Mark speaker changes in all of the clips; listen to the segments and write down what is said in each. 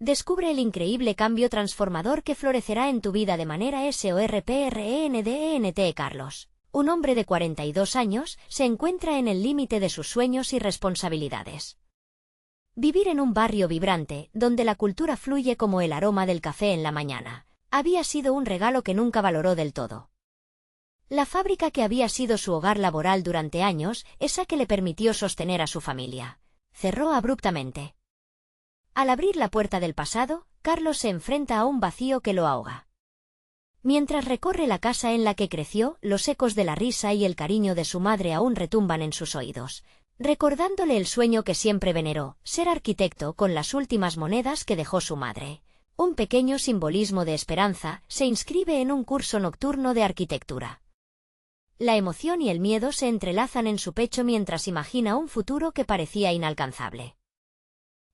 Speaker 1: Descubre el increíble cambio transformador que florecerá en tu vida de manera sorprendente. Carlos, un hombre de 42 años, se encuentra en el límite de sus sueños y responsabilidades. Vivir en un barrio vibrante, donde la cultura fluye como el aroma del café en la mañana, había sido un regalo que nunca valoró del todo. La fábrica que había sido su hogar laboral durante años, esa que le permitió sostener a su familia, cerró abruptamente. Al abrir la puerta del pasado, Carlos se enfrenta a un vacío que lo ahoga. Mientras recorre la casa en la que creció, los ecos de la risa y el cariño de su madre aún retumban en sus oídos, recordándole el sueño que siempre veneró, ser arquitecto con las últimas monedas que dejó su madre. Un pequeño simbolismo de esperanza se inscribe en un curso nocturno de arquitectura. La emoción y el miedo se entrelazan en su pecho mientras imagina un futuro que parecía inalcanzable.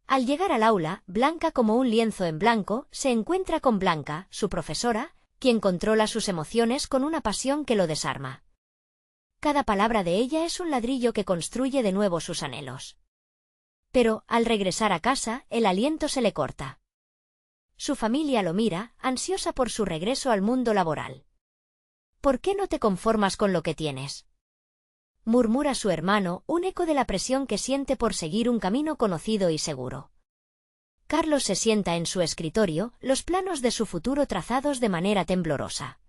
Speaker 1: Al llegar al aula, blanca como un lienzo en blanco, se encuentra con Blanca, su profesora, quien controla sus emociones con una pasión que lo desarma. Cada palabra de ella es un ladrillo que construye de nuevo sus anhelos. Pero, al regresar a casa, el aliento se le corta. Su familia lo mira, ansiosa por su regreso al mundo laboral. ¿Por qué no te conformas con lo que tienes?, murmura su hermano, un eco de la presión que siente por seguir un camino conocido y seguro. Carlos se sienta en su escritorio, los planos de su futuro trazados de manera temblorosa.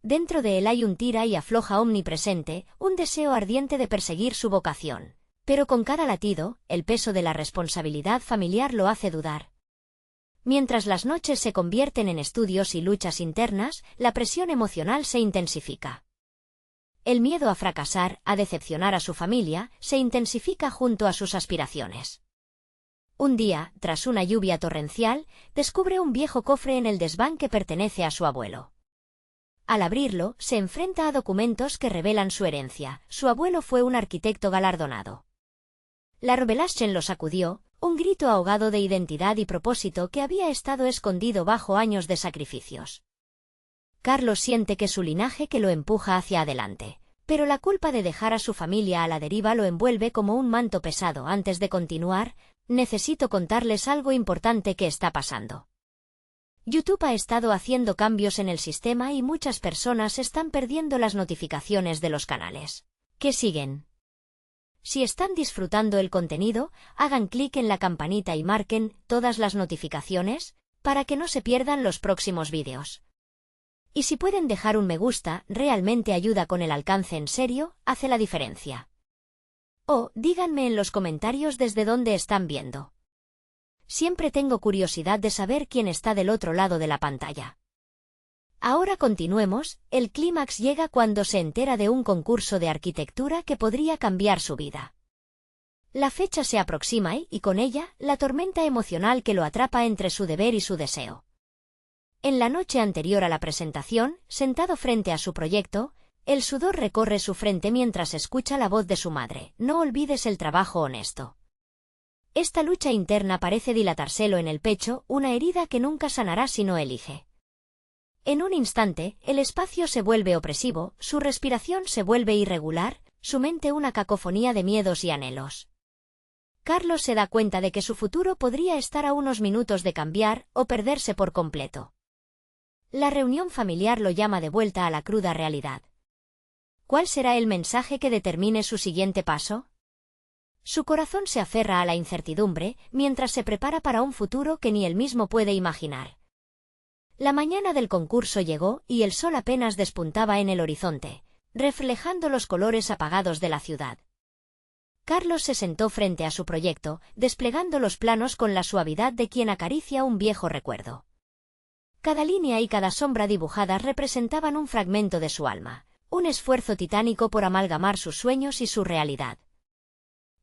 Speaker 1: Dentro de él hay un tira y afloja omnipresente, un deseo ardiente de perseguir su vocación. Pero con cada latido, el peso de la responsabilidad familiar lo hace dudar. Mientras las noches se convierten en estudios y luchas internas, la presión emocional se intensifica. El miedo a fracasar, a decepcionar a su familia, se intensifica junto a sus aspiraciones. Un día, tras una lluvia torrencial, descubre un viejo cofre en el desván que pertenece a su abuelo. Al abrirlo, se enfrenta a documentos que revelan su herencia. Su abuelo fue un arquitecto galardonado. La revelación lo sacudió, un grito ahogado de identidad y propósito que había estado escondido bajo años de sacrificios. Carlos siente que su linaje que lo empuja hacia adelante, pero la culpa de dejar a su familia a la deriva lo envuelve como un manto pesado. Antes de continuar, necesito contarles algo importante que está pasando. YouTube ha estado haciendo cambios en el sistema y muchas personas están perdiendo las notificaciones de los canales que siguen. Si están disfrutando el contenido, hagan clic en la campanita y marquen todas las notificaciones para que no se pierdan los próximos vídeos. Y si pueden dejar un me gusta, realmente ayuda con el alcance, en serio, hace la diferencia. O, díganme en los comentarios desde dónde están viendo. Siempre tengo curiosidad de saber quién está del otro lado de la pantalla. Ahora continuemos, el clímax llega cuando se entera de un concurso de arquitectura que podría cambiar su vida. La fecha se aproxima y con ella, la tormenta emocional que lo atrapa entre su deber y su deseo. En la noche anterior a la presentación, sentado frente a su proyecto, el sudor recorre su frente mientras escucha la voz de su madre: no olvides el trabajo honesto. Esta lucha interna parece dilatárselo en el pecho, una herida que nunca sanará si no elige. En un instante, el espacio se vuelve opresivo, su respiración se vuelve irregular, su mente una cacofonía de miedos y anhelos. Carlos se da cuenta de que su futuro podría estar a unos minutos de cambiar o perderse por completo. La reunión familiar lo llama de vuelta a la cruda realidad. ¿Cuál será el mensaje que determine su siguiente paso? Su corazón se aferra a la incertidumbre, mientras se prepara para un futuro que ni él mismo puede imaginar. La mañana del concurso llegó y el sol apenas despuntaba en el horizonte, reflejando los colores apagados de la ciudad. Carlos se sentó frente a su proyecto, desplegando los planos con la suavidad de quien acaricia un viejo recuerdo. Cada línea y cada sombra dibujadas representaban un fragmento de su alma, un esfuerzo titánico por amalgamar sus sueños y su realidad.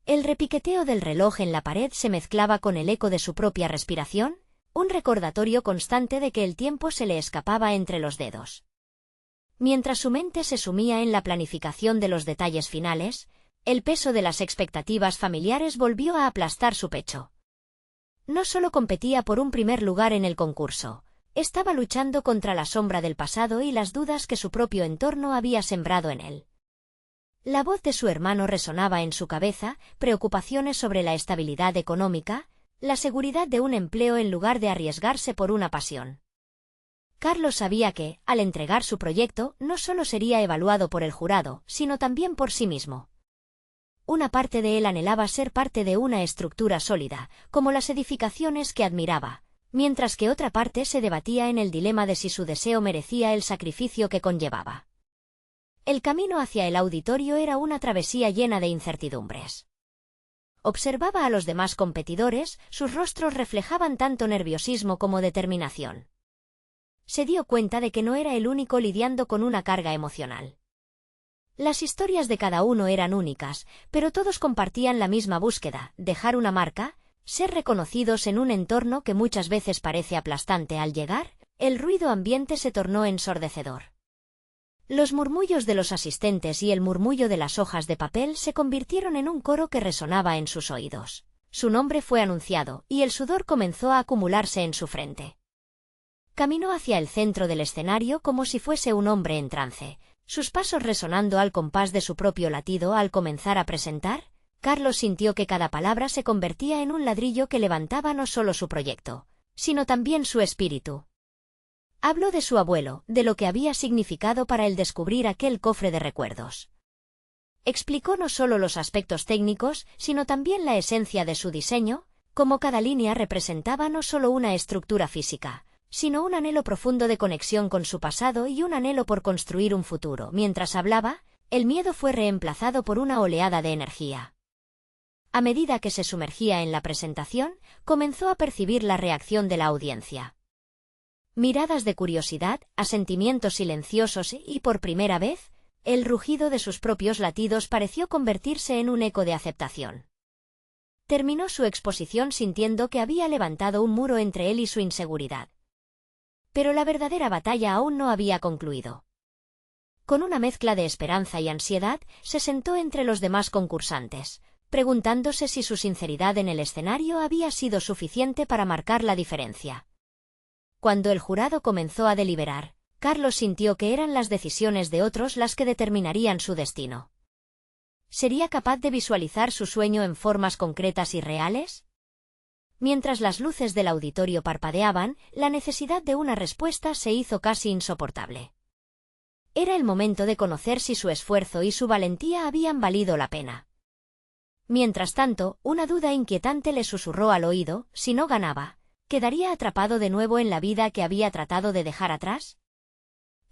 Speaker 1: El repiqueteo del reloj en la pared se mezclaba con el eco de su propia respiración, un recordatorio constante de que el tiempo se le escapaba entre los dedos. Mientras su mente se sumía en la planificación de los detalles finales, el peso de las expectativas familiares volvió a aplastar su pecho. No solo competía por un primer lugar en el concurso, estaba luchando contra la sombra del pasado y las dudas que su propio entorno había sembrado en él. La voz de su hermano resonaba en su cabeza, preocupaciones sobre la estabilidad económica, La seguridad de un empleo en lugar de arriesgarse por una pasión. Carlos sabía que, al entregar su proyecto, no solo sería evaluado por el jurado, sino también por sí mismo. Una parte de él anhelaba ser parte de una estructura sólida, como las edificaciones que admiraba, mientras que otra parte se debatía en el dilema de si su deseo merecía el sacrificio que conllevaba. El camino hacia el auditorio era una travesía llena de incertidumbres. Observaba a los demás competidores, sus rostros reflejaban tanto nerviosismo como determinación. Se dio cuenta de que no era el único lidiando con una carga emocional. Las historias de cada uno eran únicas, pero todos compartían la misma búsqueda, dejar una marca, ser reconocidos en un entorno que muchas veces parece aplastante. Al llegar, el ruido ambiente se tornó ensordecedor. Los murmullos de los asistentes y el murmullo de las hojas de papel se convirtieron en un coro que resonaba en sus oídos. Su nombre fue anunciado, y el sudor comenzó a acumularse en su frente. Caminó hacia el centro del escenario como si fuese un hombre en trance, sus pasos resonando al compás de su propio latido. Al comenzar a presentar, Carlos sintió que cada palabra se convertía en un ladrillo que levantaba no solo su proyecto, sino también su espíritu. Habló de su abuelo, de lo que había significado para él descubrir aquel cofre de recuerdos. Explicó no solo los aspectos técnicos, sino también la esencia de su diseño, cómo cada línea representaba no solo una estructura física, sino un anhelo profundo de conexión con su pasado y un anhelo por construir un futuro. Mientras hablaba, el miedo fue reemplazado por una oleada de energía. A medida que se sumergía en la presentación, comenzó a percibir la reacción de la audiencia. Miradas de curiosidad, asentimientos silenciosos y, por primera vez, el rugido de sus propios latidos pareció convertirse en un eco de aceptación. Terminó su exposición sintiendo que había levantado un muro entre él y su inseguridad. Pero la verdadera batalla aún no había concluido. Con una mezcla de esperanza y ansiedad, se sentó entre los demás concursantes, preguntándose si su sinceridad en el escenario había sido suficiente para marcar la diferencia. Cuando el jurado comenzó a deliberar, Carlos sintió que eran las decisiones de otros las que determinarían su destino. ¿Sería capaz de visualizar su sueño en formas concretas y reales? Mientras las luces del auditorio parpadeaban, la necesidad de una respuesta se hizo casi insoportable. Era el momento de conocer si su esfuerzo y su valentía habían valido la pena. Mientras tanto, una duda inquietante le susurró al oído: si no ganaba, ¿quedaría atrapado de nuevo en la vida que había tratado de dejar atrás?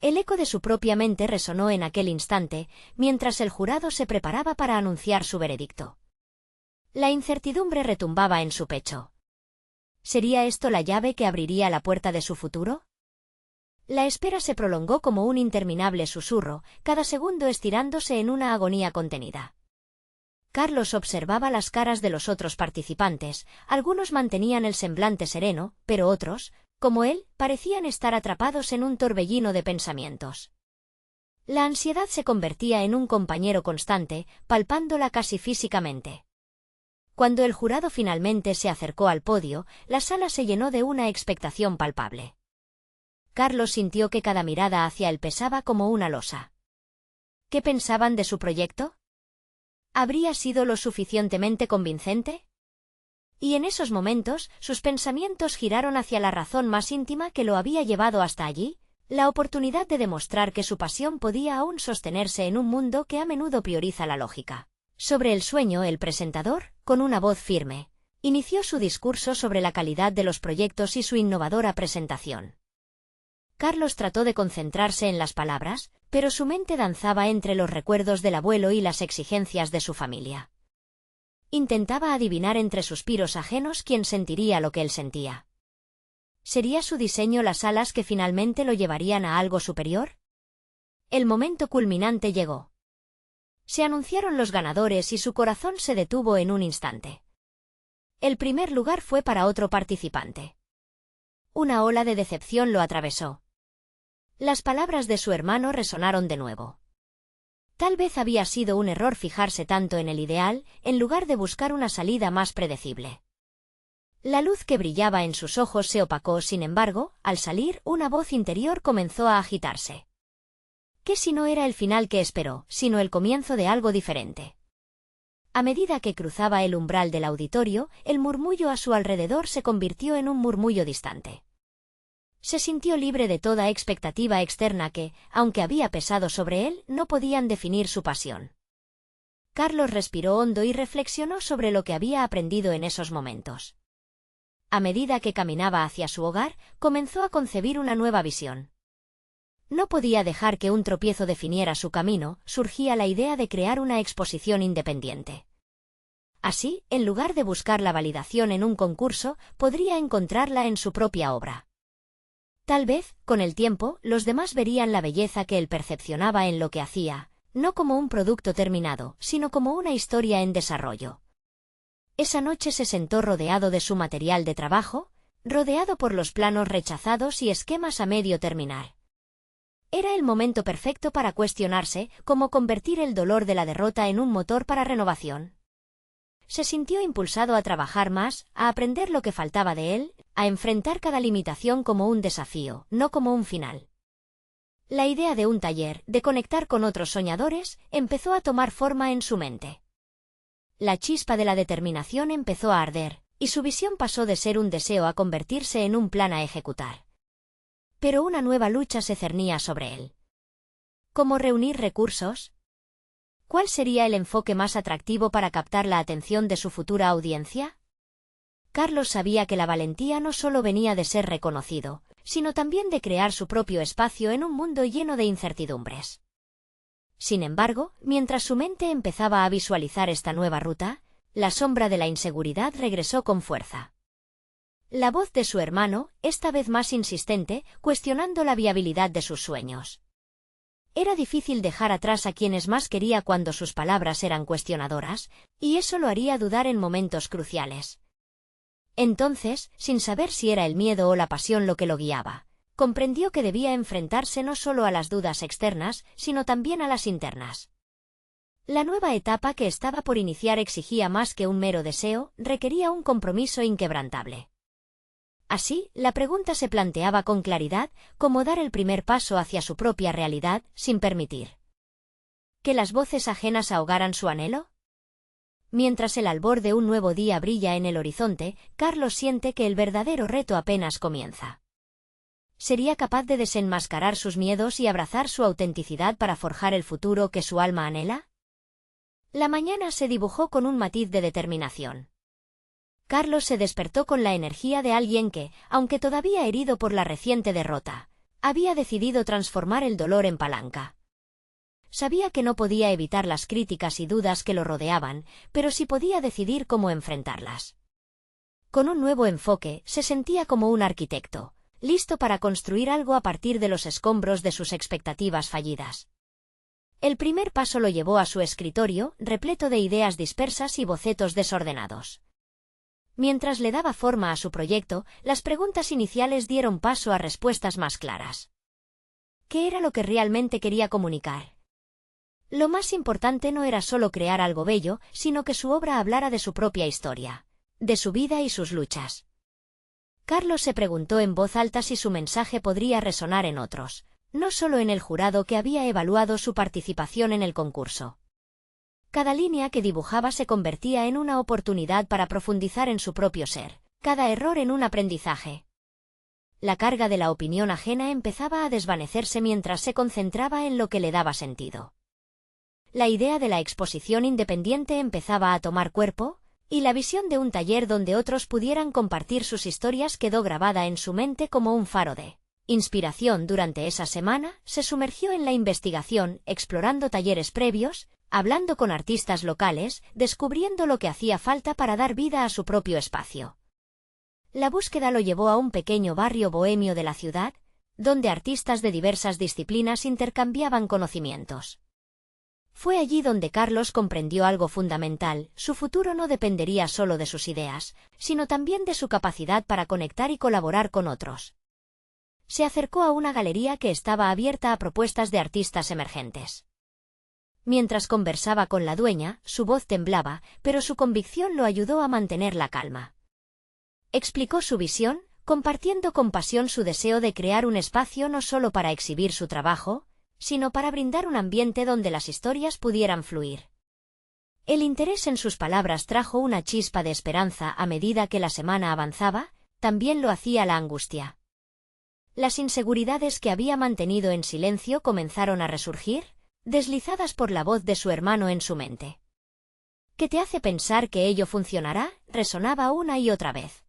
Speaker 1: El eco de su propia mente resonó en aquel instante, mientras el jurado se preparaba para anunciar su veredicto. La incertidumbre retumbaba en su pecho. ¿Sería esto la llave que abriría la puerta de su futuro? La espera se prolongó como un interminable susurro, cada segundo estirándose en una agonía contenida. Carlos observaba las caras de los otros participantes, algunos mantenían el semblante sereno, pero otros, como él, parecían estar atrapados en un torbellino de pensamientos. La ansiedad se convertía en un compañero constante, palpándola casi físicamente. Cuando el jurado finalmente se acercó al podio, la sala se llenó de una expectación palpable. Carlos sintió que cada mirada hacia él pesaba como una losa. ¿Qué pensaban de su proyecto? ¿Habría sido lo suficientemente convincente? Y en esos momentos, sus pensamientos giraron hacia la razón más íntima que lo había llevado hasta allí, la oportunidad de demostrar que su pasión podía aún sostenerse en un mundo que a menudo prioriza la lógica. Sobre el sueño, el presentador, con una voz firme, inició su discurso sobre la calidad de los proyectos y su innovadora presentación. Carlos trató de concentrarse en las palabras, pero su mente danzaba entre los recuerdos del abuelo y las exigencias de su familia. Intentaba adivinar entre suspiros ajenos quién sentiría lo que él sentía. ¿Sería su diseño las alas que finalmente lo llevarían a algo superior? El momento culminante llegó. Se anunciaron los ganadores y su corazón se detuvo en un instante. El primer lugar fue para otro participante. Una ola de decepción lo atravesó. Las palabras de su hermano resonaron de nuevo. Tal vez había sido un error fijarse tanto en el ideal, en lugar de buscar una salida más predecible. La luz que brillaba en sus ojos se opacó. Sin embargo, al salir, una voz interior comenzó a agitarse. ¿Qué si no era el final que esperó, sino el comienzo de algo diferente? A medida que cruzaba el umbral del auditorio, el murmullo a su alrededor se convirtió en un murmullo distante. Se sintió libre de toda expectativa externa que, aunque había pesado sobre él, no podían definir su pasión. Carlos respiró hondo y reflexionó sobre lo que había aprendido en esos momentos. A medida que caminaba hacia su hogar, comenzó a concebir una nueva visión. No podía dejar que un tropiezo definiera su camino, surgía la idea de crear una exposición independiente. Así, en lugar de buscar la validación en un concurso, podría encontrarla en su propia obra. Tal vez, con el tiempo, los demás verían la belleza que él percepcionaba en lo que hacía, no como un producto terminado, sino como una historia en desarrollo. Esa noche se sentó rodeado de su material de trabajo, rodeado por los planos rechazados y esquemas a medio terminar. Era el momento perfecto para cuestionarse cómo convertir el dolor de la derrota en un motor para renovación. Se sintió impulsado a trabajar más, a aprender lo que faltaba de él, a enfrentar cada limitación como un desafío, no como un final. La idea de un taller, de conectar con otros soñadores, empezó a tomar forma en su mente. La chispa de la determinación empezó a arder, y su visión pasó de ser un deseo a convertirse en un plan a ejecutar. Pero una nueva lucha se cernía sobre él. ¿Cómo reunir recursos? ¿Cuál sería el enfoque más atractivo para captar la atención de su futura audiencia? Carlos sabía que la valentía no solo venía de ser reconocido, sino también de crear su propio espacio en un mundo lleno de incertidumbres. Sin embargo, mientras su mente empezaba a visualizar esta nueva ruta, la sombra de la inseguridad regresó con fuerza. La voz de su hermano, esta vez más insistente, cuestionando la viabilidad de sus sueños. Era difícil dejar atrás a quienes más quería cuando sus palabras eran cuestionadoras, y eso lo haría dudar en momentos cruciales. Entonces, sin saber si era el miedo o la pasión lo que lo guiaba, comprendió que debía enfrentarse no solo a las dudas externas, sino también a las internas. La nueva etapa que estaba por iniciar exigía más que un mero deseo, requería un compromiso inquebrantable. Así, la pregunta se planteaba con claridad, cómo dar el primer paso hacia su propia realidad, sin permitir que las voces ajenas ahogaran su anhelo. Mientras el albor de un nuevo día brilla en el horizonte, Carlos siente que el verdadero reto apenas comienza. ¿Sería capaz de desenmascarar sus miedos y abrazar su autenticidad para forjar el futuro que su alma anhela? La mañana se dibujó con un matiz de determinación. Carlos se despertó con la energía de alguien que, aunque todavía herido por la reciente derrota, había decidido transformar el dolor en palanca. Sabía que no podía evitar las críticas y dudas que lo rodeaban, pero sí podía decidir cómo enfrentarlas. Con un nuevo enfoque, se sentía como un arquitecto, listo para construir algo a partir de los escombros de sus expectativas fallidas. El primer paso lo llevó a su escritorio, repleto de ideas dispersas y bocetos desordenados. Mientras le daba forma a su proyecto, las preguntas iniciales dieron paso a respuestas más claras. ¿Qué era lo que realmente quería comunicar? Lo más importante no era solo crear algo bello, sino que su obra hablara de su propia historia, de su vida y sus luchas. Carlos se preguntó en voz alta si su mensaje podría resonar en otros, no solo en el jurado que había evaluado su participación en el concurso. Cada línea que dibujaba se convertía en una oportunidad para profundizar en su propio ser, cada error en un aprendizaje. La carga de la opinión ajena empezaba a desvanecerse mientras se concentraba en lo que le daba sentido. La idea de la exposición independiente empezaba a tomar cuerpo, y la visión de un taller donde otros pudieran compartir sus historias quedó grabada en su mente como un faro de inspiración. Durante esa semana, se sumergió en la investigación, explorando talleres previos, hablando con artistas locales, descubriendo lo que hacía falta para dar vida a su propio espacio. La búsqueda lo llevó a un pequeño barrio bohemio de la ciudad, donde artistas de diversas disciplinas intercambiaban conocimientos. Fue allí donde Carlos comprendió algo fundamental: su futuro no dependería solo de sus ideas, sino también de su capacidad para conectar y colaborar con otros. Se acercó a una galería que estaba abierta a propuestas de artistas emergentes. Mientras conversaba con la dueña, su voz temblaba, pero su convicción lo ayudó a mantener la calma. Explicó su visión, compartiendo con pasión su deseo de crear un espacio no solo para exhibir su trabajo, sino para brindar un ambiente donde las historias pudieran fluir. El interés en sus palabras trajo una chispa de esperanza a medida que la semana avanzaba, también lo hacía la angustia. Las inseguridades que había mantenido en silencio comenzaron a resurgir, deslizadas por la voz de su hermano en su mente. ¿Qué te hace pensar que ello funcionará?, resonaba una y otra vez.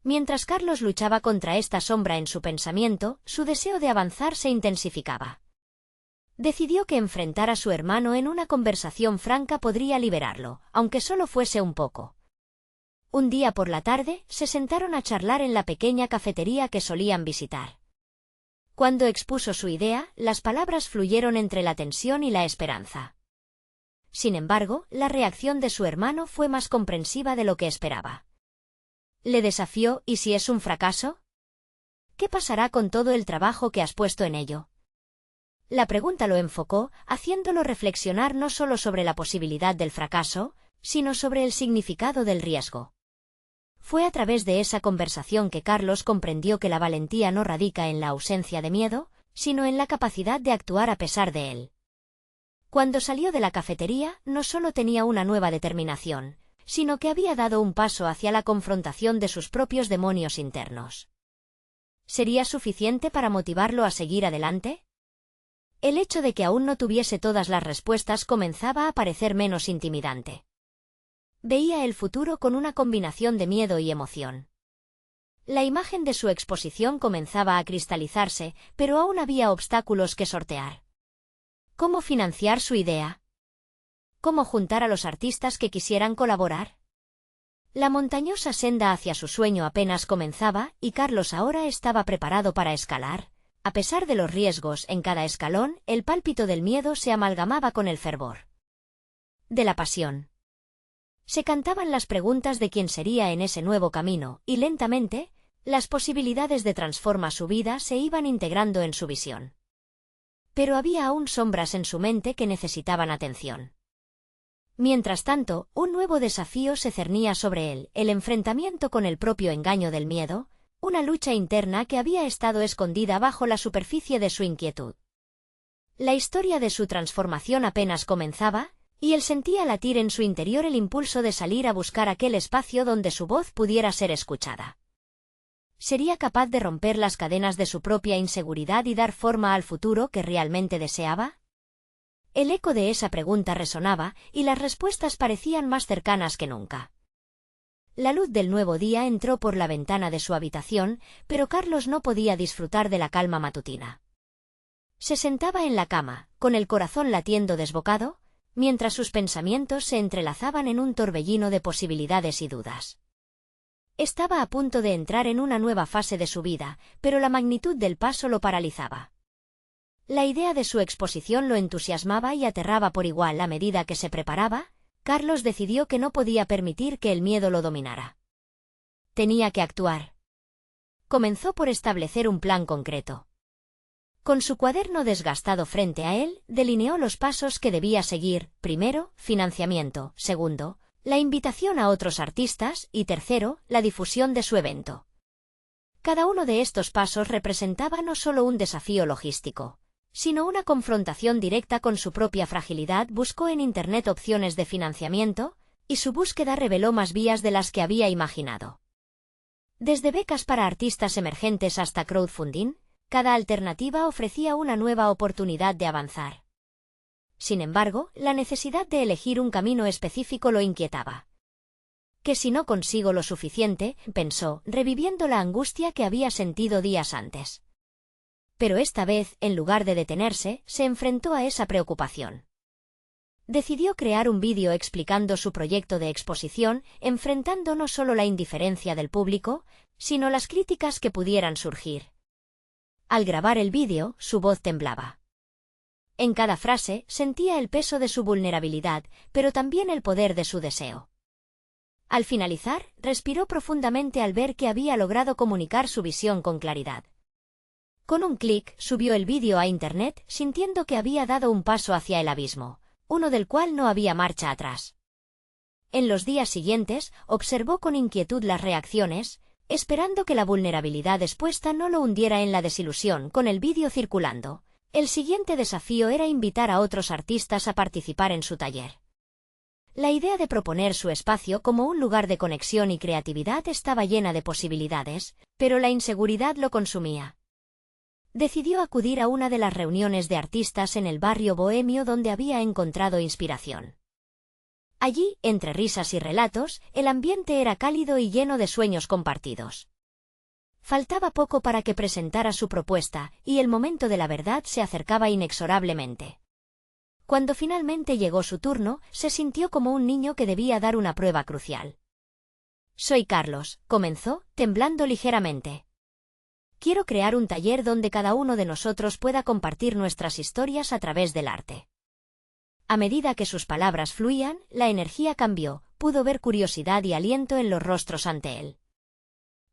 Speaker 1: Mientras Carlos luchaba contra esta sombra en su pensamiento, su deseo de avanzar se intensificaba. Decidió que enfrentar a su hermano en una conversación franca podría liberarlo, aunque solo fuese un poco. Un día por la tarde, se sentaron a charlar en la pequeña cafetería que solían visitar. Cuando expuso su idea, las palabras fluyeron entre la tensión y la esperanza. Sin embargo, la reacción de su hermano fue más comprensiva de lo que esperaba. Le desafió: ¿y si es un fracaso? ¿Qué pasará con todo el trabajo que has puesto en ello? La pregunta lo enfocó, haciéndolo reflexionar no solo sobre la posibilidad del fracaso, sino sobre el significado del riesgo. Fue a través de esa conversación que Carlos comprendió que la valentía no radica en la ausencia de miedo, sino en la capacidad de actuar a pesar de él. Cuando salió de la cafetería, no solo tenía una nueva determinación, sino que había dado un paso hacia la confrontación de sus propios demonios internos. ¿Sería suficiente para motivarlo a seguir adelante? El hecho de que aún no tuviese todas las respuestas comenzaba a parecer menos intimidante. Veía el futuro con una combinación de miedo y emoción. La imagen de su exposición comenzaba a cristalizarse, pero aún había obstáculos que sortear. ¿Cómo financiar su idea? ¿Cómo juntar a los artistas que quisieran colaborar? La montañosa senda hacia su sueño apenas comenzaba, y Carlos ahora estaba preparado para escalar. A pesar de los riesgos en cada escalón, el pálpito del miedo se amalgamaba con el fervor de la pasión. Se cantaban las preguntas de quién sería en ese nuevo camino, y lentamente, las posibilidades de transformar su vida se iban integrando en su visión. Pero había aún sombras en su mente que necesitaban atención. Mientras tanto, un nuevo desafío se cernía sobre él: el enfrentamiento con el propio engaño del miedo, una lucha interna que había estado escondida bajo la superficie de su inquietud. La historia de su transformación apenas comenzaba, y él sentía latir en su interior el impulso de salir a buscar aquel espacio donde su voz pudiera ser escuchada. ¿Sería capaz de romper las cadenas de su propia inseguridad y dar forma al futuro que realmente deseaba? El eco de esa pregunta resonaba, y las respuestas parecían más cercanas que nunca. La luz del nuevo día entró por la ventana de su habitación, pero Carlos no podía disfrutar de la calma matutina. Se sentaba en la cama, con el corazón latiendo desbocado, mientras sus pensamientos se entrelazaban en un torbellino de posibilidades y dudas. Estaba a punto de entrar en una nueva fase de su vida, pero la magnitud del paso lo paralizaba. La idea de su exposición lo entusiasmaba y aterraba por igual. A medida que se preparaba, Carlos decidió que no podía permitir que el miedo lo dominara. Tenía que actuar. Comenzó por establecer un plan concreto. Con su cuaderno desgastado frente a él, delineó los pasos que debía seguir: primero, financiamiento; segundo, la invitación a otros artistas; y tercero, la difusión de su evento. Cada uno de estos pasos representaba no solo un desafío logístico, sino una confrontación directa con su propia fragilidad. Buscó en Internet opciones de financiamiento, y su búsqueda reveló más vías de las que había imaginado. Desde becas para artistas emergentes hasta crowdfunding, cada alternativa ofrecía una nueva oportunidad de avanzar. Sin embargo, la necesidad de elegir un camino específico lo inquietaba. ¿Qué si no consigo lo suficiente?, pensó, reviviendo la angustia que había sentido días antes. Pero esta vez, en lugar de detenerse, se enfrentó a esa preocupación. Decidió crear un vídeo explicando su proyecto de exposición, enfrentando no solo la indiferencia del público, sino las críticas que pudieran surgir. Al grabar el vídeo, su voz temblaba. En cada frase, sentía el peso de su vulnerabilidad, pero también el poder de su deseo. Al finalizar, respiró profundamente al ver que había logrado comunicar su visión con claridad. Con un clic, subió el vídeo a Internet, sintiendo que había dado un paso hacia el abismo, uno del cual no había marcha atrás. En los días siguientes, observó con inquietud las reacciones, esperando que la vulnerabilidad expuesta no lo hundiera en la desilusión. Con el vídeo circulando, el siguiente desafío era invitar a otros artistas a participar en su taller. La idea de proponer su espacio como un lugar de conexión y creatividad estaba llena de posibilidades, pero la inseguridad lo consumía. Decidió acudir a una de las reuniones de artistas en el barrio bohemio donde había encontrado inspiración. Allí, entre risas y relatos, el ambiente era cálido y lleno de sueños compartidos. Faltaba poco para que presentara su propuesta, y el momento de la verdad se acercaba inexorablemente. Cuando finalmente llegó su turno, se sintió como un niño que debía dar una prueba crucial. «Soy Carlos», comenzó, temblando ligeramente. «Quiero crear un taller donde cada uno de nosotros pueda compartir nuestras historias a través del arte». A medida que sus palabras fluían, la energía cambió, pudo ver curiosidad y aliento en los rostros ante él.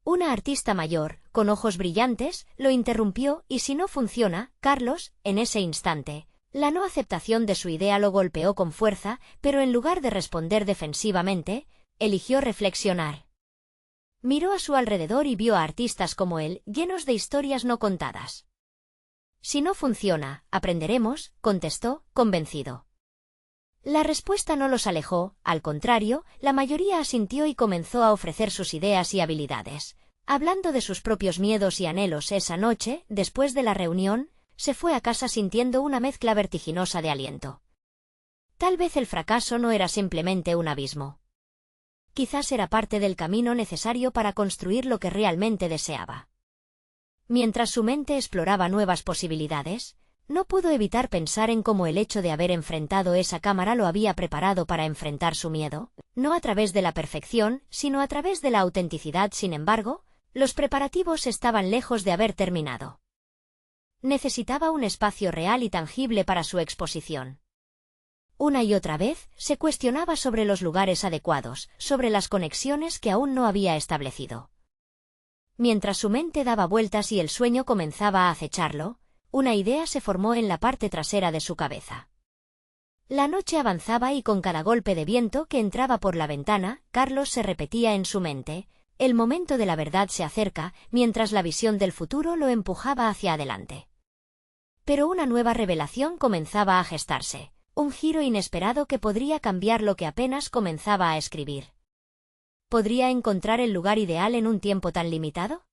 Speaker 1: Una artista mayor, con ojos brillantes, lo interrumpió y si no funciona, Carlos, en ese instante, la no aceptación de su idea lo golpeó con fuerza, pero en lugar de responder defensivamente, eligió reflexionar. Miró a su alrededor y vio a artistas como él, llenos de historias no contadas. «Si no funciona, aprenderemos», contestó, convencido. La respuesta no los alejó, al contrario, la mayoría asintió y comenzó a ofrecer sus ideas y habilidades. Hablando de sus propios miedos y anhelos esa noche, después de la reunión, se fue a casa sintiendo una mezcla vertiginosa de aliento. Tal vez el fracaso no era simplemente un abismo. Quizás era parte del camino necesario para construir lo que realmente deseaba. Mientras su mente exploraba nuevas posibilidades, no pudo evitar pensar en cómo el hecho de haber enfrentado esa cámara lo había preparado para enfrentar su miedo, no a través de la perfección, sino a través de la autenticidad. Sin embargo, los preparativos estaban lejos de haber terminado. Necesitaba un espacio real y tangible para su exposición. Una y otra vez, se cuestionaba sobre los lugares adecuados, sobre las conexiones que aún no había establecido. Mientras su mente daba vueltas y el sueño comenzaba a acecharlo, una idea se formó en la parte trasera de su cabeza. La noche avanzaba y con cada golpe de viento que entraba por la ventana, Carlos se repetía en su mente: «El momento de la verdad se acerca», mientras la visión del futuro lo empujaba hacia adelante. Pero una nueva revelación comenzaba a gestarse, un giro inesperado que podría cambiar lo que apenas comenzaba a escribir. ¿Podría encontrar el lugar ideal en un tiempo tan limitado?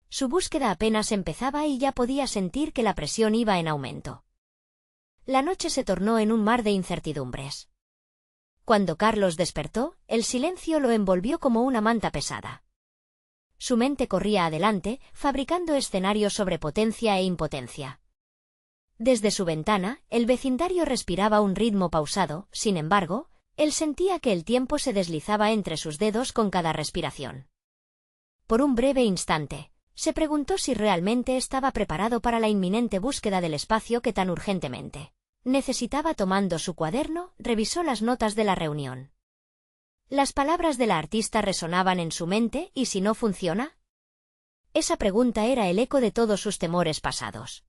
Speaker 1: Su búsqueda apenas empezaba y ya podía sentir que la presión iba en aumento. La noche se tornó en un mar de incertidumbres. Cuando Carlos despertó, el silencio lo envolvió como una manta pesada. Su mente corría adelante, fabricando escenarios sobre potencia e impotencia. Desde su ventana, el vecindario respiraba un ritmo pausado, sin embargo, él sentía que el tiempo se deslizaba entre sus dedos con cada respiración. Por un breve instante, se preguntó si realmente estaba preparado para la inminente búsqueda del espacio que tan urgentemente necesitaba. Tomando su cuaderno, revisó las notas de la reunión. Las palabras de la artista resonaban en su mente. ¿Y si no funciona? Esa pregunta era el eco de todos sus temores pasados.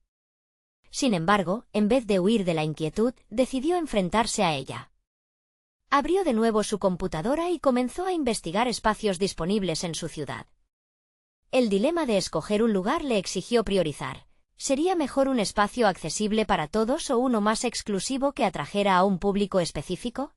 Speaker 1: Sin embargo, en vez de huir de la inquietud, decidió enfrentarse a ella. Abrió de nuevo su computadora y comenzó a investigar espacios disponibles en su ciudad. El dilema de escoger un lugar le exigió priorizar. ¿Sería mejor un espacio accesible para todos o uno más exclusivo que atrajera a un público específico?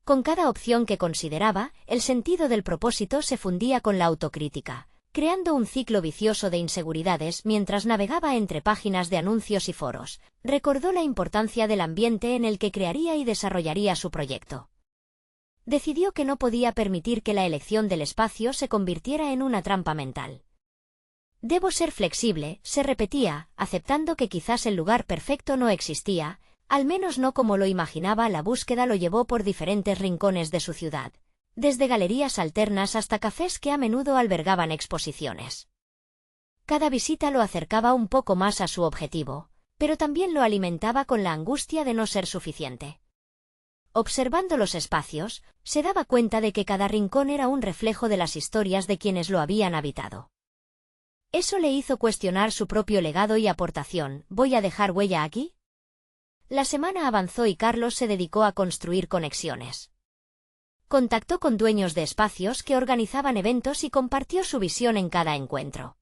Speaker 1: Con cada opción que consideraba, el sentido del propósito se fundía con la autocrítica, creando un ciclo vicioso de inseguridades. Mientras navegaba entre páginas de anuncios y foros, recordó la importancia del ambiente en el que crearía y desarrollaría su proyecto. Decidió que no podía permitir que la elección del espacio se convirtiera en una trampa mental. «Debo ser flexible», se repetía, aceptando que quizás el lugar perfecto no existía, al menos no como lo imaginaba. La búsqueda lo llevó por diferentes rincones de su ciudad, desde galerías alternas hasta cafés que a menudo albergaban exposiciones. Cada visita lo acercaba un poco más a su objetivo, pero también lo alimentaba con la angustia de no ser suficiente. Observando los espacios, se daba cuenta de que cada rincón era un reflejo de las historias de quienes lo habían habitado. Eso le hizo cuestionar su propio legado y aportación. ¿Voy a dejar huella aquí? La semana avanzó y Carlos se dedicó a construir conexiones. Contactó con dueños de espacios que organizaban eventos y compartió su visión en cada encuentro.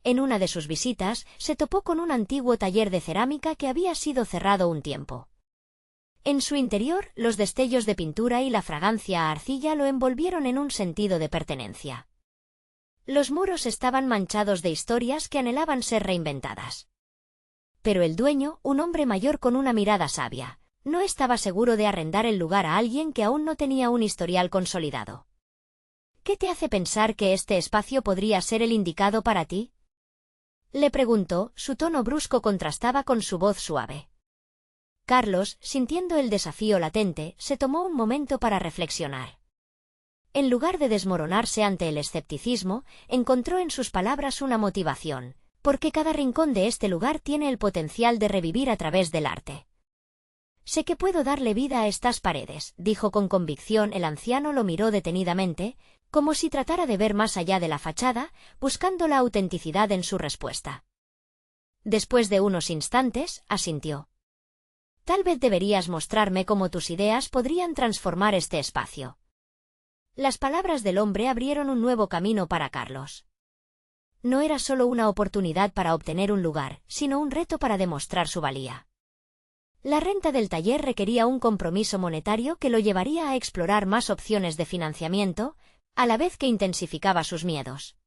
Speaker 1: En una de sus visitas, se topó con un antiguo taller de cerámica que había sido cerrado un tiempo. En su interior, los destellos de pintura y la fragancia a arcilla lo envolvieron en un sentido de pertenencia. Los muros estaban manchados de historias que anhelaban ser reinventadas. Pero el dueño, un hombre mayor con una mirada sabia, no estaba seguro de arrendar el lugar a alguien que aún no tenía un historial consolidado. ¿Qué te hace pensar que este espacio podría ser el indicado para ti?, le preguntó. Su tono brusco contrastaba con su voz suave. Carlos, sintiendo el desafío latente, se tomó un momento para reflexionar. En lugar de desmoronarse ante el escepticismo, encontró en sus palabras una motivación, porque cada rincón de este lugar tiene el potencial de revivir a través del arte. Sé que puedo darle vida a estas paredes, dijo con convicción. El anciano lo miró detenidamente, como si tratara de ver más allá de la fachada, buscando la autenticidad en su respuesta. Después de unos instantes, asintió. Tal vez deberías mostrarme cómo tus ideas podrían transformar este espacio. Las palabras del hombre abrieron un nuevo camino para Carlos. No era solo una oportunidad para obtener un lugar, sino un reto para demostrar su valía. La renta del taller requería un compromiso monetario que lo llevaría a explorar más opciones de financiamiento, a la vez que intensificaba sus miedos.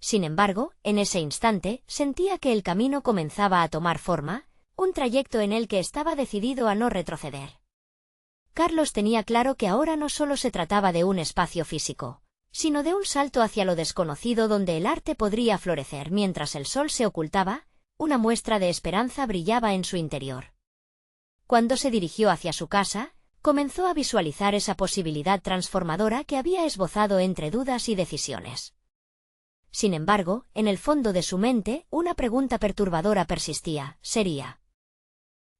Speaker 1: Sin embargo, en ese instante, sentía que el camino comenzaba a tomar forma, un trayecto en el que estaba decidido a no retroceder. Carlos tenía claro que ahora no solo se trataba de un espacio físico, sino de un salto hacia lo desconocido donde el arte podría florecer. Mientras el sol se ocultaba, una muestra de esperanza brillaba en su interior. Cuando se dirigió hacia su casa, comenzó a visualizar esa posibilidad transformadora que había esbozado entre dudas y decisiones. Sin embargo, en el fondo de su mente, una pregunta perturbadora persistía: ¿sería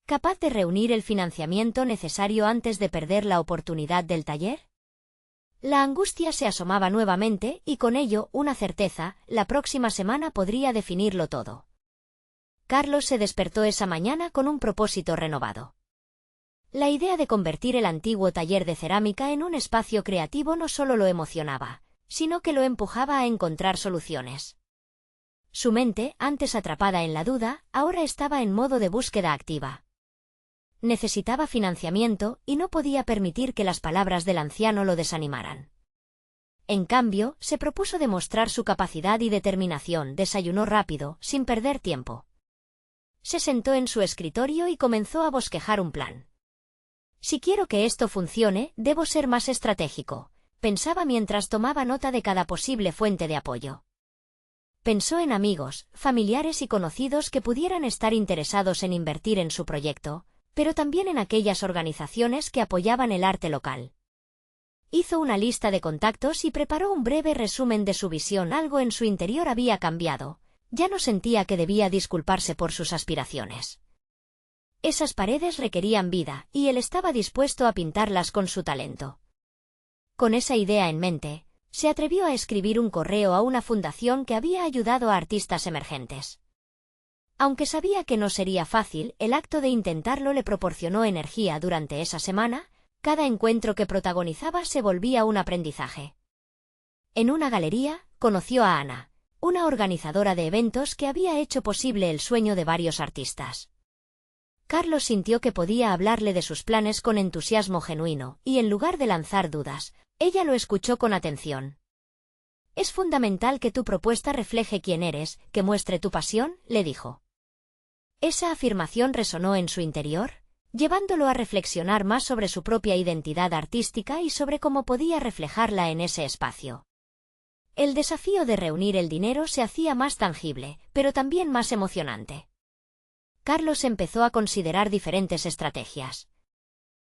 Speaker 1: capaz de reunir el financiamiento necesario antes de perder la oportunidad del taller? La angustia se asomaba nuevamente, y con ello una certeza: la próxima semana podría definirlo todo. Carlos se despertó esa mañana con un propósito renovado. La idea de convertir el antiguo taller de cerámica en un espacio creativo no solo lo emocionaba, sino que lo empujaba a encontrar soluciones. Su mente, antes atrapada en la duda, ahora estaba en modo de búsqueda activa. Necesitaba financiamiento, y no podía permitir que las palabras del anciano lo desanimaran. En cambio, se propuso demostrar su capacidad y determinación. Desayunó rápido, sin perder tiempo. Se sentó en su escritorio y comenzó a bosquejar un plan. Si quiero que esto funcione, debo ser más estratégico, pensaba mientras tomaba nota de cada posible fuente de apoyo. Pensó en amigos, familiares y conocidos que pudieran estar interesados en invertir en su proyecto, pero también en aquellas organizaciones que apoyaban el arte local. Hizo una lista de contactos y preparó un breve resumen de su visión. Algo en su interior había cambiado, ya no sentía que debía disculparse por sus aspiraciones. Esas paredes requerían vida, y él estaba dispuesto a pintarlas con su talento. Con esa idea en mente, se atrevió a escribir un correo a una fundación que había ayudado a artistas emergentes. Aunque sabía que no sería fácil, el acto de intentarlo le proporcionó energía. Durante esa semana, cada encuentro que protagonizaba se volvía un aprendizaje. En una galería, conoció a Ana, una organizadora de eventos que había hecho posible el sueño de varios artistas. Carlos sintió que podía hablarle de sus planes con entusiasmo genuino, y en lugar de lanzar dudas, ella lo escuchó con atención. Es fundamental que tu propuesta refleje quién eres, que muestre tu pasión, le dijo. Esa afirmación resonó en su interior, llevándolo a reflexionar más sobre su propia identidad artística y sobre cómo podía reflejarla en ese espacio. El desafío de reunir el dinero se hacía más tangible, pero también más emocionante. Carlos empezó a considerar diferentes estrategias.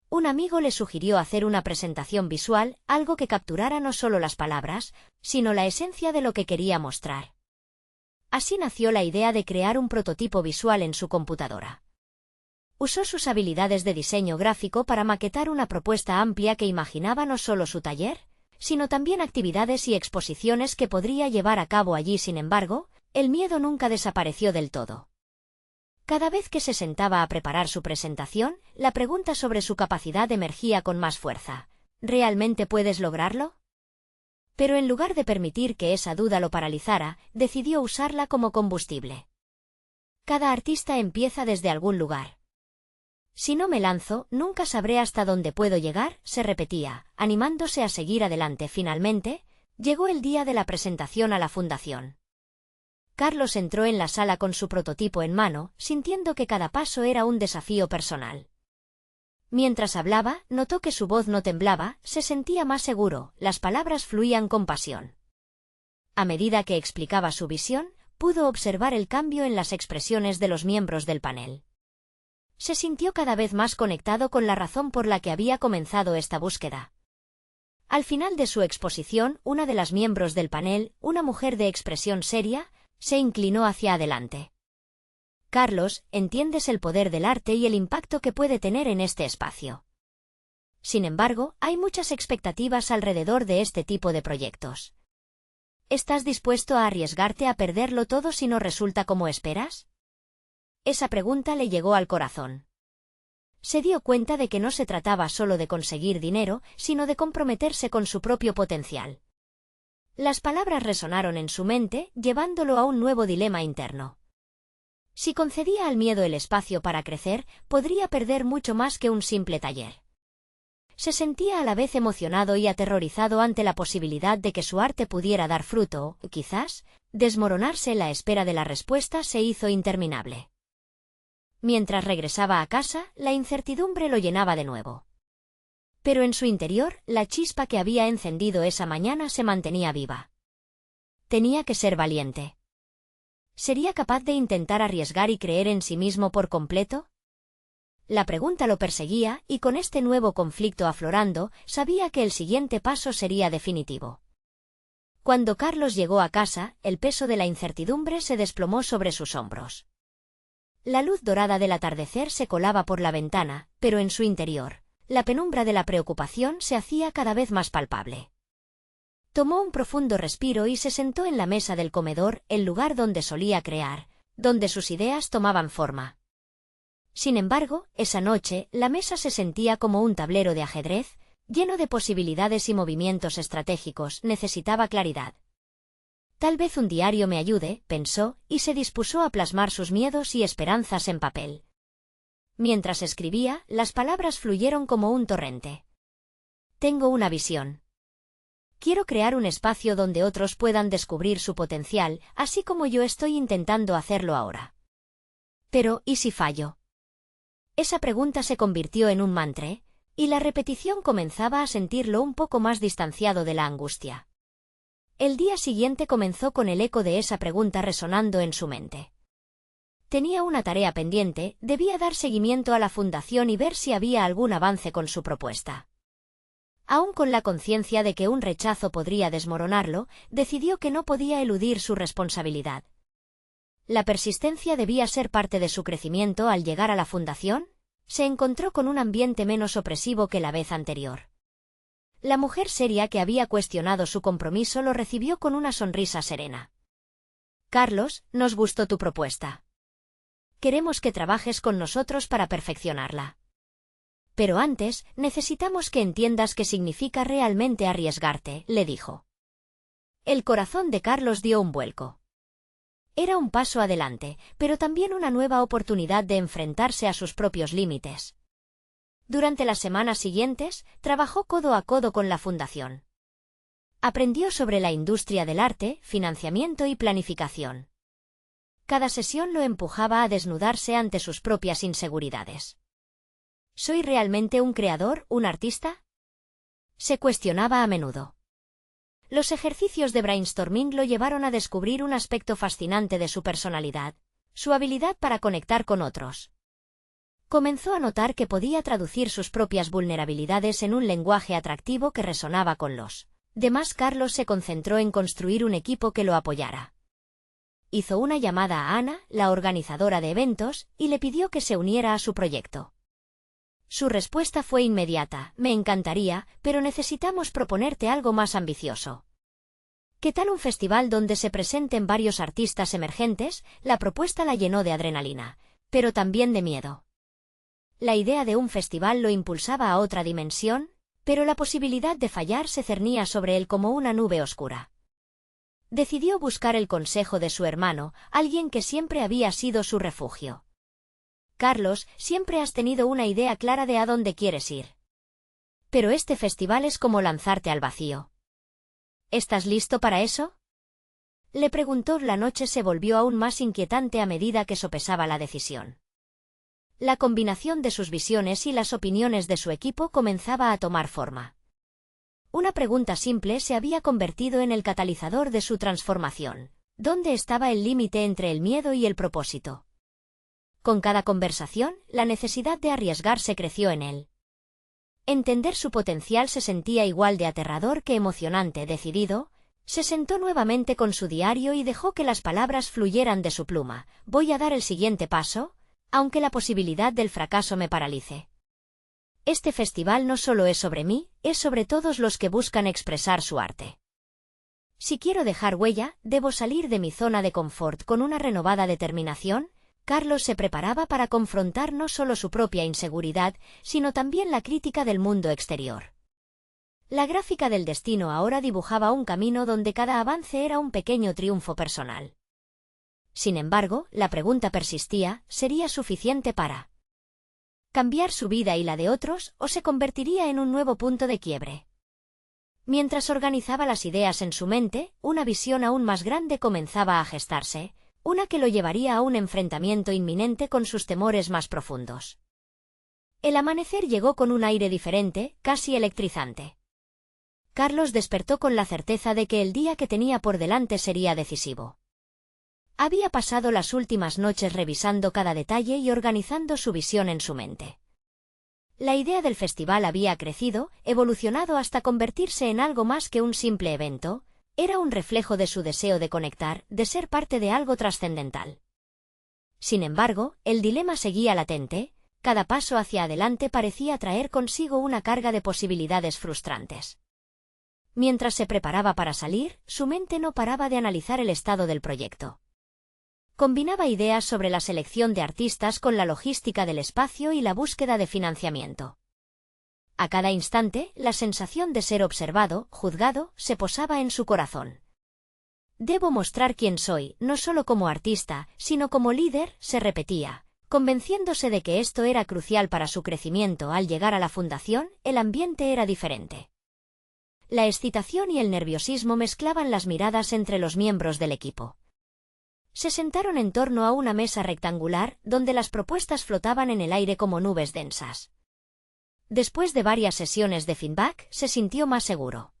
Speaker 1: Un amigo le sugirió hacer una presentación visual, algo que capturara no solo las palabras, sino la esencia de lo que quería mostrar. Así nació la idea de crear un prototipo visual en su computadora. Usó sus habilidades de diseño gráfico para maquetar una propuesta amplia que imaginaba no solo su taller, sino también actividades y exposiciones que podría llevar a cabo allí. Sin embargo, el miedo nunca desapareció del todo. Cada vez que se sentaba a preparar su presentación, la pregunta sobre su capacidad emergía con más fuerza. ¿Realmente puedes lograrlo? Pero en lugar de permitir que esa duda lo paralizara, decidió usarla como combustible. Cada artista empieza desde algún lugar. Si no me lanzo, nunca sabré hasta dónde puedo llegar, se repetía, animándose a seguir adelante. Finalmente, llegó el día de la presentación a la fundación. Carlos entró en la sala con su prototipo en mano, sintiendo que cada paso era un desafío personal. Mientras hablaba, notó que su voz no temblaba, se sentía más seguro, las palabras fluían con pasión. A medida que explicaba su visión, pudo observar el cambio en las expresiones de los miembros del panel. Se sintió cada vez más conectado con la razón por la que había comenzado esta búsqueda. Al final de su exposición, una de las miembros del panel, una mujer de expresión seria, se inclinó hacia adelante. Carlos, entiendes el poder del arte y el impacto que puede tener en este espacio. Sin embargo, hay muchas expectativas alrededor de este tipo de proyectos. ¿Estás dispuesto a arriesgarte a perderlo todo si no resulta como esperas? Esa pregunta le llegó al corazón. Se dio cuenta de que no se trataba solo de conseguir dinero, sino de comprometerse con su propio potencial. Las palabras resonaron en su mente, llevándolo a un nuevo dilema interno. Si concedía al miedo el espacio para crecer, podría perder mucho más que un simple taller. Se sentía a la vez emocionado y aterrorizado ante la posibilidad de que su arte pudiera dar fruto, o, quizás, desmoronarse. La espera de la respuesta se hizo interminable. Mientras regresaba a casa, la incertidumbre lo llenaba de nuevo. Pero en su interior, la chispa que había encendido esa mañana se mantenía viva. Tenía que ser valiente. ¿Sería capaz de intentar arriesgar y creer en sí mismo por completo? La pregunta lo perseguía, y con este nuevo conflicto aflorando, sabía que el siguiente paso sería definitivo. Cuando Carlos llegó a casa, el peso de la incertidumbre se desplomó sobre sus hombros. La luz dorada del atardecer se colaba por la ventana, pero en su interior, la penumbra de la preocupación se hacía cada vez más palpable. Tomó un profundo respiro y se sentó en la mesa del comedor, el lugar donde solía crear, donde sus ideas tomaban forma. Sin embargo, esa noche, la mesa se sentía como un tablero de ajedrez, lleno de posibilidades y movimientos estratégicos. Necesitaba claridad. Tal vez un diario me ayude, pensó, y se dispuso a plasmar sus miedos y esperanzas en papel. Mientras escribía, las palabras fluyeron como un torrente. Tengo una visión. Quiero crear un espacio donde otros puedan descubrir su potencial, así como yo estoy intentando hacerlo ahora. Pero, ¿y si fallo? Esa pregunta se convirtió en un mantra, y la repetición comenzaba a sentirlo un poco más distanciado de la angustia. El día siguiente comenzó con el eco de esa pregunta resonando en su mente. Tenía una tarea pendiente, debía dar seguimiento a la fundación y ver si había algún avance con su propuesta. Aún con la conciencia de que un rechazo podría desmoronarlo, decidió que no podía eludir su responsabilidad. La persistencia debía ser parte de su crecimiento. Al llegar a la fundación, se encontró con un ambiente menos opresivo que la vez anterior. La mujer seria que había cuestionado su compromiso lo recibió con una sonrisa serena. Carlos, nos gustó tu propuesta. Queremos que trabajes con nosotros para perfeccionarla. Pero antes, necesitamos que entiendas qué significa realmente arriesgarte, le dijo. El corazón de Carlos dio un vuelco. Era un paso adelante, pero también una nueva oportunidad de enfrentarse a sus propios límites. Durante las semanas siguientes, trabajó codo a codo con la fundación. Aprendió sobre la industria del arte, financiamiento y planificación. Cada sesión lo empujaba a desnudarse ante sus propias inseguridades. ¿Soy realmente un creador, un artista? Se cuestionaba a menudo. Los ejercicios de brainstorming lo llevaron a descubrir un aspecto fascinante de su personalidad, su habilidad para conectar con otros. Comenzó a notar que podía traducir sus propias vulnerabilidades en un lenguaje atractivo que resonaba con los demás. Carlos se concentró en construir un equipo que lo apoyara. Hizo una llamada a Ana, la organizadora de eventos, y le pidió que se uniera a su proyecto. Su respuesta fue inmediata: me encantaría, pero necesitamos proponerte algo más ambicioso. ¿Qué tal un festival donde se presenten varios artistas emergentes? La propuesta la llenó de adrenalina, pero también de miedo. La idea de un festival lo impulsaba a otra dimensión, pero la posibilidad de fallar se cernía sobre él como una nube oscura. Decidió buscar el consejo de su hermano, alguien que siempre había sido su refugio. Carlos, siempre has tenido una idea clara de a dónde quieres ir. Pero este festival es como lanzarte al vacío. ¿Estás listo para eso? Le preguntó. La noche se volvió aún más inquietante a medida que sopesaba la decisión. La combinación de sus visiones y las opiniones de su equipo comenzaba a tomar forma. Una pregunta simple se había convertido en el catalizador de su transformación. ¿Dónde estaba el límite entre el miedo y el propósito? Con cada conversación, la necesidad de arriesgarse creció en él. Entender su potencial se sentía igual de aterrador que emocionante. Decidido, se sentó nuevamente con su diario y dejó que las palabras fluyeran de su pluma. Voy a dar el siguiente paso, aunque la posibilidad del fracaso me paralice. Este festival no solo es sobre mí, es sobre todos los que buscan expresar su arte. Si quiero dejar huella, debo salir de mi zona de confort. Con una renovada determinación, Carlos se preparaba para confrontar no solo su propia inseguridad, sino también la crítica del mundo exterior. La gráfica del destino ahora dibujaba un camino donde cada avance era un pequeño triunfo personal. Sin embargo, la pregunta persistía: ¿sería suficiente para cambiar su vida y la de otros, o se convertiría en un nuevo punto de quiebre? Mientras organizaba las ideas en su mente, una visión aún más grande comenzaba a gestarse, una que lo llevaría a un enfrentamiento inminente con sus temores más profundos. El amanecer llegó con un aire diferente, casi electrizante. Carlos despertó con la certeza de que el día que tenía por delante sería decisivo. Había pasado las últimas noches revisando cada detalle y organizando su visión en su mente. La idea del festival había crecido, evolucionado hasta convertirse en algo más que un simple evento. Era un reflejo de su deseo de conectar, de ser parte de algo trascendental. Sin embargo, el dilema seguía latente. Cada paso hacia adelante parecía traer consigo una carga de posibilidades frustrantes. Mientras se preparaba para salir, su mente no paraba de analizar el estado del proyecto. Combinaba ideas sobre la selección de artistas con la logística del espacio y la búsqueda de financiamiento. A cada instante, la sensación de ser observado, juzgado, se posaba en su corazón. Debo mostrar quién soy, no solo como artista, sino como líder, se repetía, convenciéndose de que esto era crucial para su crecimiento. Al llegar a la fundación, el ambiente era diferente. La excitación y el nerviosismo mezclaban las miradas entre los miembros del equipo. Se sentaron en torno a una mesa rectangular, donde las propuestas flotaban en el aire como nubes densas. Después de varias sesiones de feedback, se sintió más seguro.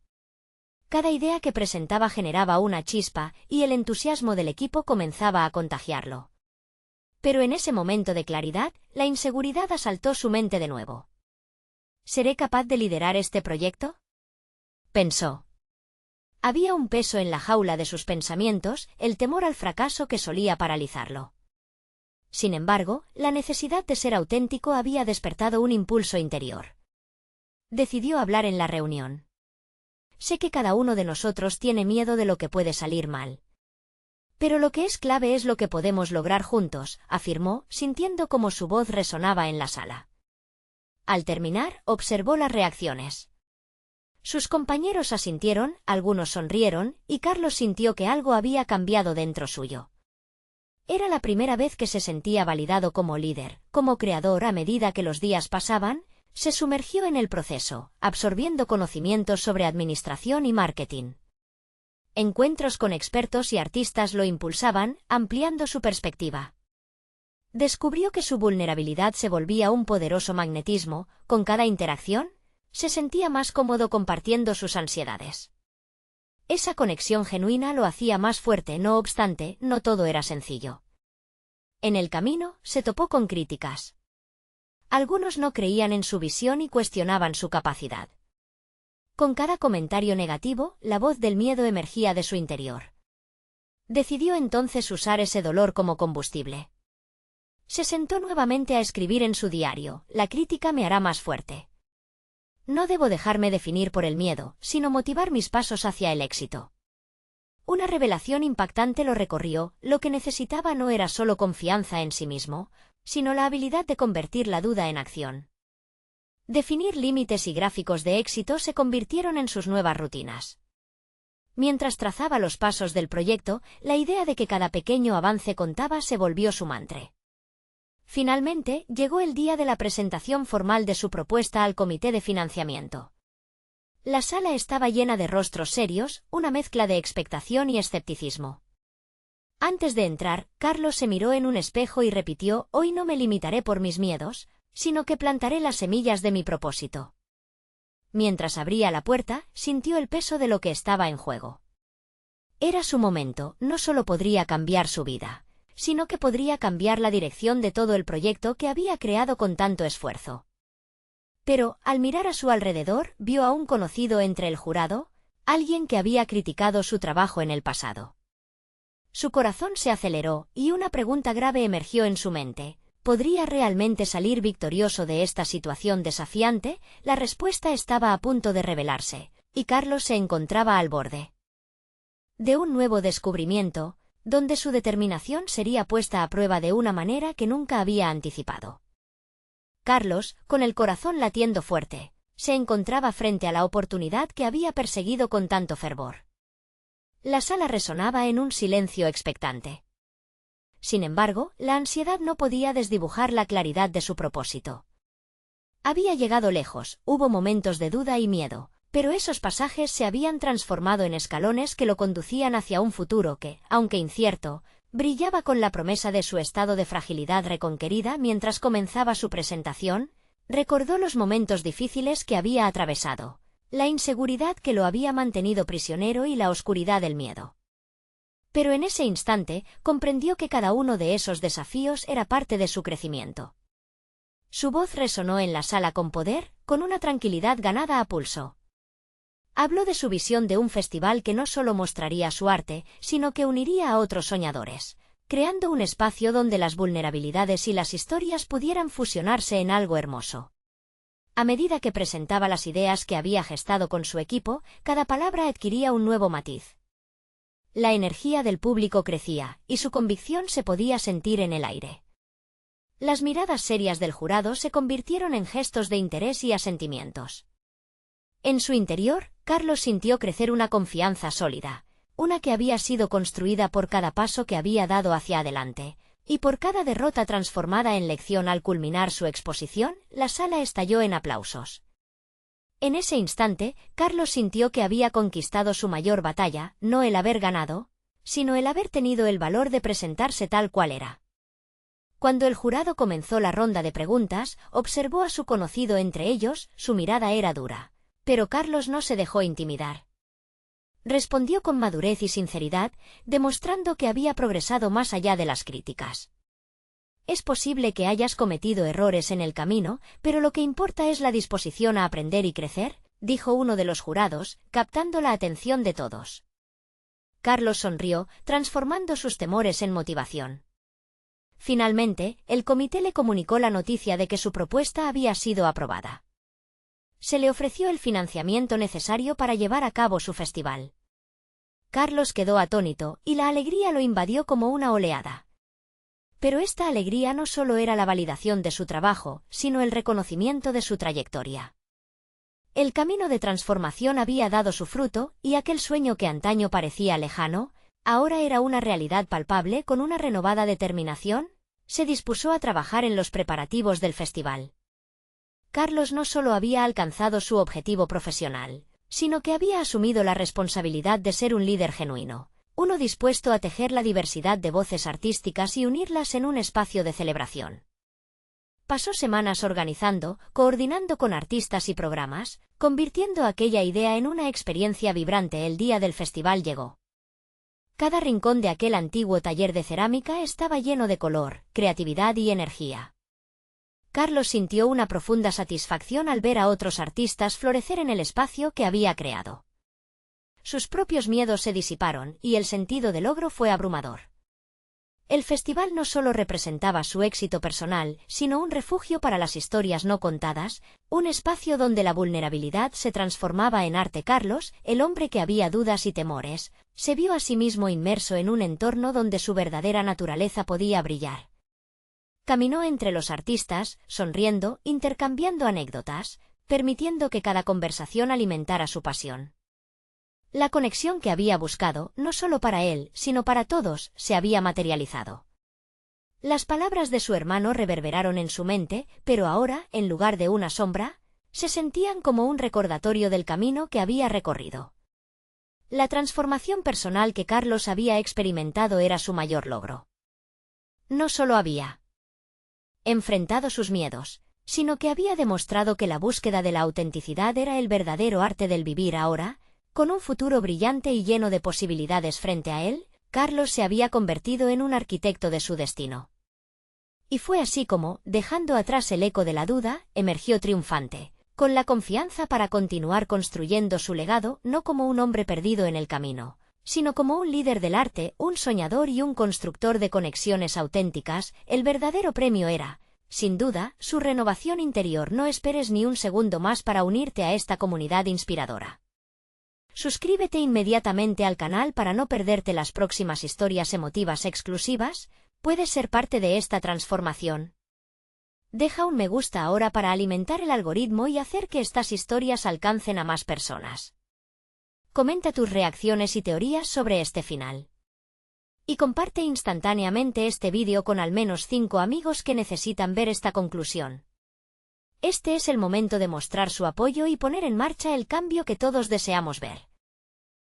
Speaker 1: Cada idea que presentaba generaba una chispa, y el entusiasmo del equipo comenzaba a contagiarlo. Pero en ese momento de claridad, la inseguridad asaltó su mente de nuevo. ¿Seré capaz de liderar este proyecto?, pensó. Había un peso en la jaula de sus pensamientos, el temor al fracaso que solía paralizarlo. Sin embargo, la necesidad de ser auténtico había despertado un impulso interior. Decidió hablar en la reunión. Sé que cada uno de nosotros tiene miedo de lo que puede salir mal. Pero lo que es clave es lo que podemos lograr juntos, afirmó, sintiendo cómo su voz resonaba en la sala. Al terminar, observó las reacciones. Sus compañeros asintieron, algunos sonrieron, y Carlos sintió que algo había cambiado dentro suyo. Era la primera vez que se sentía validado como líder, como creador. A medida que los días pasaban, se sumergió en el proceso, absorbiendo conocimientos sobre administración y marketing. Encuentros con expertos y artistas lo impulsaban, ampliando su perspectiva. Descubrió que su vulnerabilidad se volvía un poderoso magnetismo. Con cada interacción, se sentía más cómodo compartiendo sus ansiedades. Esa conexión genuina lo hacía más fuerte. No obstante, no todo era sencillo. En el camino, se topó con críticas. Algunos no creían en su visión y cuestionaban su capacidad. Con cada comentario negativo, la voz del miedo emergía de su interior. Decidió entonces usar ese dolor como combustible. Se sentó nuevamente a escribir en su diario: la crítica me hará más fuerte. No debo dejarme definir por el miedo, sino motivar mis pasos hacia el éxito. Una revelación impactante lo recorrió. Lo que necesitaba no era solo confianza en sí mismo, sino la habilidad de convertir la duda en acción. Definir límites y gráficos de éxito se convirtieron en sus nuevas rutinas. Mientras trazaba los pasos del proyecto, la idea de que cada pequeño avance contaba se volvió su mantra. Finalmente, llegó el día de la presentación formal de su propuesta al comité de financiamiento. La sala estaba llena de rostros serios, una mezcla de expectación y escepticismo. Antes de entrar, Carlos se miró en un espejo y repitió: «Hoy no me limitaré por mis miedos, sino que plantaré las semillas de mi propósito». Mientras abría la puerta, sintió el peso de lo que estaba en juego. Era su momento, no solo podría cambiar su vida, sino que podría cambiar la dirección de todo el proyecto que había creado con tanto esfuerzo. Pero, al mirar a su alrededor, vio a un conocido entre el jurado, alguien que había criticado su trabajo en el pasado. Su corazón se aceleró, y una pregunta grave emergió en su mente: ¿podría realmente salir victorioso de esta situación desafiante? La respuesta estaba a punto de revelarse, y Carlos se encontraba al borde de un nuevo descubrimiento, donde su determinación sería puesta a prueba de una manera que nunca había anticipado. Carlos, con el corazón latiendo fuerte, se encontraba frente a la oportunidad que había perseguido con tanto fervor. La sala resonaba en un silencio expectante. Sin embargo, la ansiedad no podía desdibujar la claridad de su propósito. Había llegado lejos, hubo momentos de duda y miedo, pero esos pasajes se habían transformado en escalones que lo conducían hacia un futuro que, aunque incierto, brillaba con la promesa de su estado de fragilidad reconquerida. Mientras comenzaba su presentación, recordó los momentos difíciles que había atravesado, la inseguridad que lo había mantenido prisionero y la oscuridad del miedo. Pero en ese instante, comprendió que cada uno de esos desafíos era parte de su crecimiento. Su voz resonó en la sala con poder, con una tranquilidad ganada a pulso. Habló de su visión de un festival que no solo mostraría su arte, sino que uniría a otros soñadores, creando un espacio donde las vulnerabilidades y las historias pudieran fusionarse en algo hermoso. A medida que presentaba las ideas que había gestado con su equipo, cada palabra adquiría un nuevo matiz. La energía del público crecía, y su convicción se podía sentir en el aire. Las miradas serias del jurado se convirtieron en gestos de interés y asentimientos. En su interior, Carlos sintió crecer una confianza sólida, una que había sido construida por cada paso que había dado hacia adelante, y por cada derrota transformada en lección. Al culminar su exposición, la sala estalló en aplausos. En ese instante, Carlos sintió que había conquistado su mayor batalla, no el haber ganado, sino el haber tenido el valor de presentarse tal cual era. Cuando el jurado comenzó la ronda de preguntas, observó a su conocido entre ellos. Su mirada era dura. Pero Carlos no se dejó intimidar. Respondió con madurez y sinceridad, demostrando que había progresado más allá de las críticas. Es posible que hayas cometido errores en el camino, pero lo que importa es la disposición a aprender y crecer, dijo uno de los jurados, captando la atención de todos. Carlos sonrió, transformando sus temores en motivación. Finalmente, el comité le comunicó la noticia de que su propuesta había sido aprobada. Se le ofreció el financiamiento necesario para llevar a cabo su festival. Carlos quedó atónito, y la alegría lo invadió como una oleada. Pero esta alegría no solo era la validación de su trabajo, sino el reconocimiento de su trayectoria. El camino de transformación había dado su fruto, y aquel sueño que antaño parecía lejano, ahora era una realidad palpable. Con una renovada determinación, se dispuso a trabajar en los preparativos del festival. Carlos no solo había alcanzado su objetivo profesional, sino que había asumido la responsabilidad de ser un líder genuino, uno dispuesto a tejer la diversidad de voces artísticas y unirlas en un espacio de celebración. Pasó semanas organizando, coordinando con artistas y programas, convirtiendo aquella idea en una experiencia vibrante. El día del festival llegó. Cada rincón de aquel antiguo taller de cerámica estaba lleno de color, creatividad y energía. Carlos sintió una profunda satisfacción al ver a otros artistas florecer en el espacio que había creado. Sus propios miedos se disiparon, y el sentido de logro fue abrumador. El festival no solo representaba su éxito personal, sino un refugio para las historias no contadas, un espacio donde la vulnerabilidad se transformaba en arte. Carlos, el hombre que había dudas y temores, se vio a sí mismo inmerso en un entorno donde su verdadera naturaleza podía brillar. Caminó entre los artistas, sonriendo, intercambiando anécdotas, permitiendo que cada conversación alimentara su pasión. La conexión que había buscado, no solo para él, sino para todos, se había materializado. Las palabras de su hermano reverberaron en su mente, pero ahora, en lugar de una sombra, se sentían como un recordatorio del camino que había recorrido. La transformación personal que Carlos había experimentado era su mayor logro. No solo había enfrentado sus miedos, sino que había demostrado que la búsqueda de la autenticidad era el verdadero arte del vivir ahora, con un futuro brillante y lleno de posibilidades frente a él. Carlos se había convertido en un arquitecto de su destino. Y fue así como, dejando atrás el eco de la duda, emergió triunfante, con la confianza para continuar construyendo su legado, no como un hombre perdido en el camino, sino como un líder del arte, un soñador y un constructor de conexiones auténticas. El verdadero premio era, sin duda, su renovación interior. No esperes ni un segundo más para unirte a esta comunidad inspiradora. Suscríbete inmediatamente al canal para no perderte las próximas historias emotivas exclusivas. Puedes ser parte de esta transformación. Deja un me gusta ahora para alimentar el algoritmo y hacer que estas historias alcancen a más personas. Comenta tus reacciones y teorías sobre este final. Y comparte instantáneamente este vídeo con al menos 5 amigos que necesitan ver esta conclusión. Este es el momento de mostrar su apoyo y poner en marcha el cambio que todos deseamos ver.